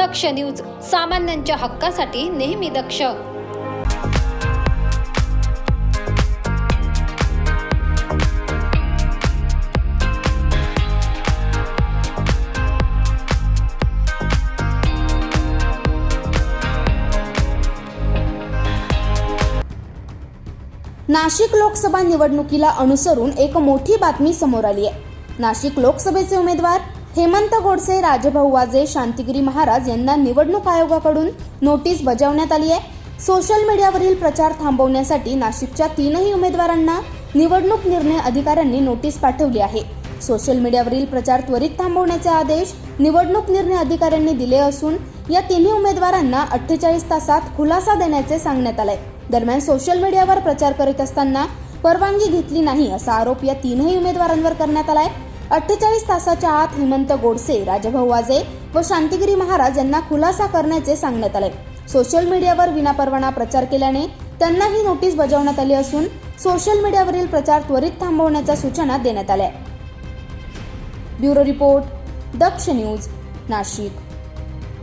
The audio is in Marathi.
दक्ष न्यूज, सामान्यांच्या हक्कासाठी नेहमी दक्ष. नाशिक लोकसभा निवडणुकीला अनुसरून एक मोठी बातमी समोर आली आहे. नाशिक लोकसभेचे उमेदवार हेमंत गोडसे, राजभाऊ वाजे, शांतिगिरी महाराज यांना निवडणूक आयोगाकडून नोटीस बजावण्यात आली आहे. सोशल मीडियावरील प्रचार थांबवण्यासाठी नाशिकच्या 3ही उमेदवारांना निवडणूक निर्णय अधिकाऱ्यांनी नोटीस पाठवली आहे. सोशल मीडियावरील प्रचार त्वरित थांबवण्याचे आदेश निवडणूक निर्णय अधिकाऱ्यांनी दिले असून या 3ही उमेदवारांना 48 तासात खुलासा देण्याचे सांगण्यात आले. दरम्यान सोशल मीडियावर प्रचार करीत असताना परवानगी घेतली नाही असा आरोप या 3ही उमेदवारांवर करण्यात आलाय. 48 तासाच्या आत हेमंत गोडसे, राजभाऊ वाजे व शांतिगिरी महाराज यांना खुलासा करण्याचे सांगण्यात आले. सोशल मीडियावर विनापरवाना प्रचार केल्याने त्यांना ही नोटीस बजावण्यात आली असून सोशल मीडियावरील प्रचार त्वरित थांबवण्याच्या सूचना देण्यात आल्या. ब्युरो रिपोर्ट, दक्ष न्यूज, नाशिक.